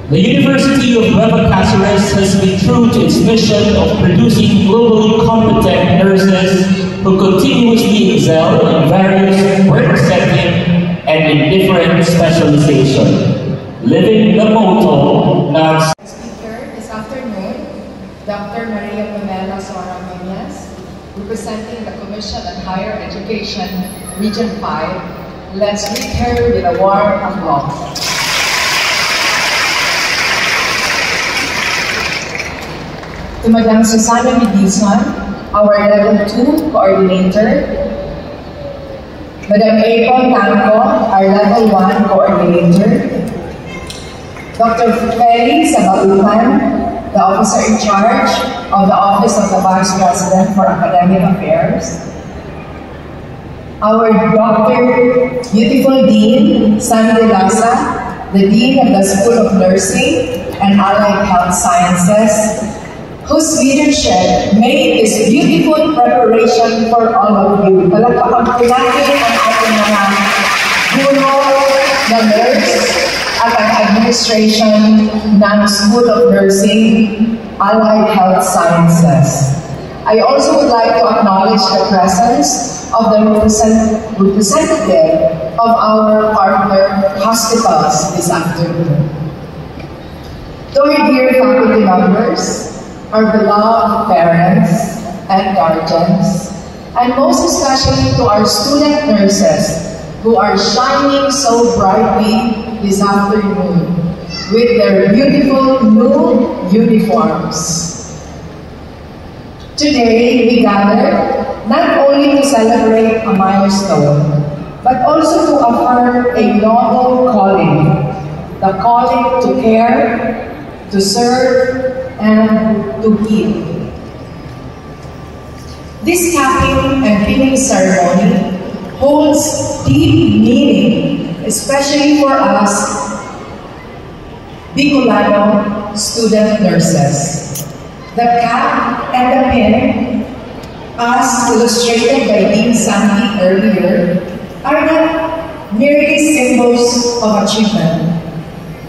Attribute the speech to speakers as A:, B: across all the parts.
A: The University of Nueva Cáceres has been true to its mission of producing globally competent nurses who continuously excel in various work settings and in different specializations, living the motto na
B: Speaker this afternoon, Dr. Maria Pamela Sora Muñez, representing the Commission on Higher Education, Region 5. Let's greet her with a warm applause. To Madam Susana Midison, our Level 2 Coordinator. Madam April Tanco, our Level 1 Coordinator. Dr. Feli Sabautan, the Officer in Charge of the Office of the Vice President for Academic Affairs. Our Dr. Beautiful Dean Sandy Lasa, the Dean of the School of Nursing and Allied Health Sciences, whose leadership made this beautiful preparation for all of you. Palakpakan po natin ang ating mga guro, the nurse, at ang administration ng School of Nursing, Allied Health Sciences. I also would like to acknowledge the presence of the representative of our partner hospitals this afternoon. To our dear faculty members, our beloved parents and guardians, and most especially to our student nurses who are shining so brightly this afternoon with their beautiful new uniforms. Today, we gather not only to celebrate a milestone, but also to affirm a noble calling, the calling to care, to serve, and to heal. This capping and pinning ceremony holds deep meaning, especially for us Bicolano student nurses. The cap and the pin, as illustrated by Dean Sandy earlier, are not merely symbols of achievement.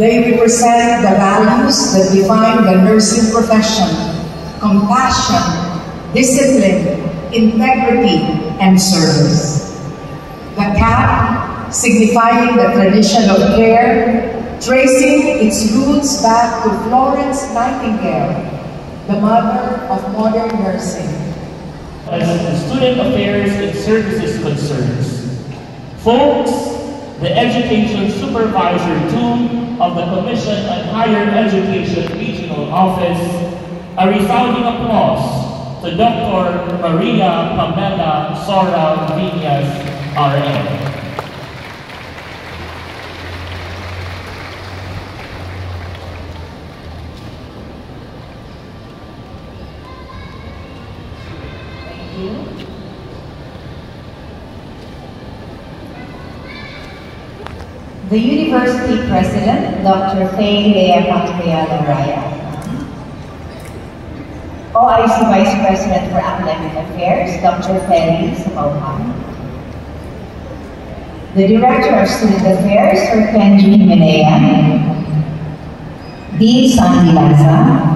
B: They represent the values that define the nursing profession: compassion, discipline, integrity, and service. The cap, signifying the tradition of care, tracing its roots back to Florence Nightingale, the mother of modern nursing.
A: As the student affairs and services concerns, folks, the Education Supervisor 2 of the Commission on Higher Education Regional Office, a resounding applause to Dr. Maria Pamela Sora Muñez, RN.
C: Thank you. The University President, Dr. Faye Lea Pacquiao-Raya. OIC Vice President for Academic Affairs, Dr. Feli Sabautan. The Director of Student Affairs, Sir Kenji Menea. Dean Sandy Lasa.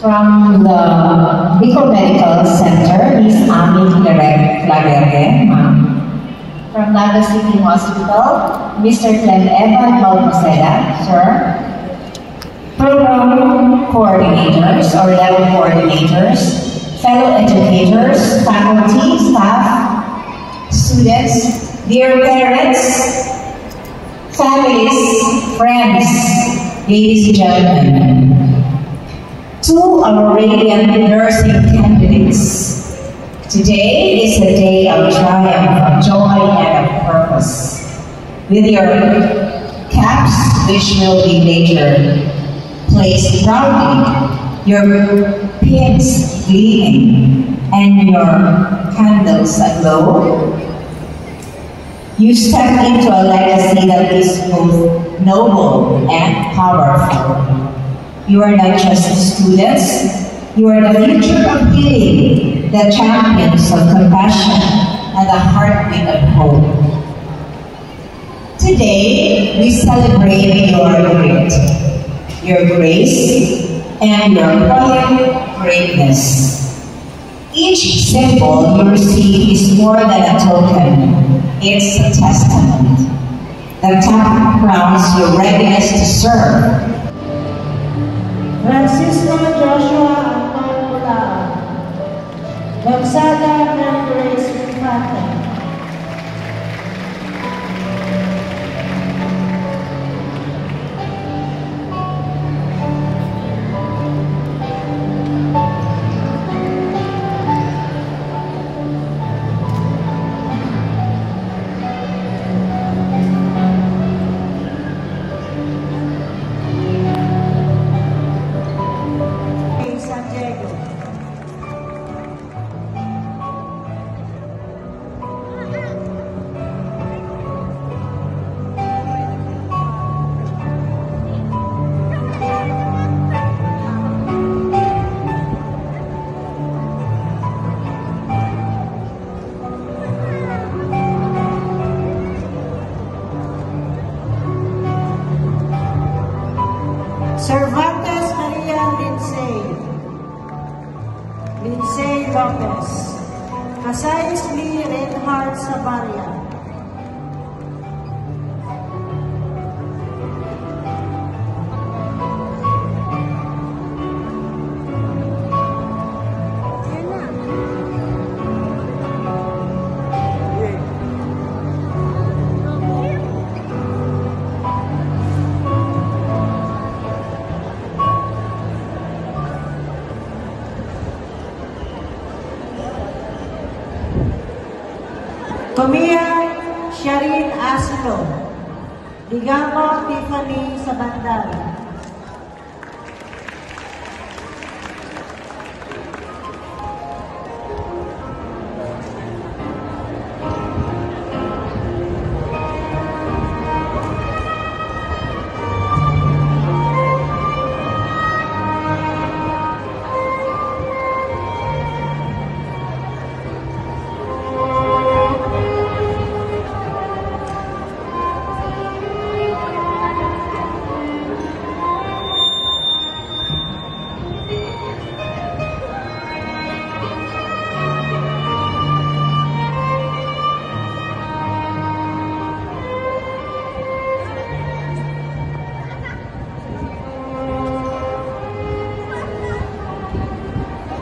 C: From the Bicol Medical Center, Ms. Ami Clarete, ma'am. From Naga City Hospital, Mr. Clem Evan Balmaceda, sir. Program coordinators or level coordinators, fellow educators, faculty, staff, students, dear parents, families, friends, ladies and gentlemen. To our radiant nursing candidates, today is a day of triumph, of joy, and of purpose. With your caps, which will be later placed proudly, your pins gleaming, and your candles aglow, you step into a legacy that is both noble and powerful. You are not just students, you are the future of healing, the champions of compassion, and the heartbeat of hope. Today, we celebrate your grit, your grace, and your quiet greatness. Each symbol you receive is more than a token. It's a testament that crowns your readiness to serve.
D: Francisco Joshua Anton Pulaan, Gonzaga ng Grace Infante. Cervantes Maria Lindsay Lopez, Casais Lee Reinhardt Sabaria, Tomia Sharin Asilo, Digamo Tiffany Sabandal,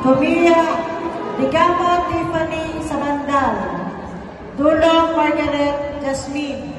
D: Tomia Digamo Tiffany Sabandal, Dulong Margaret Jasmine,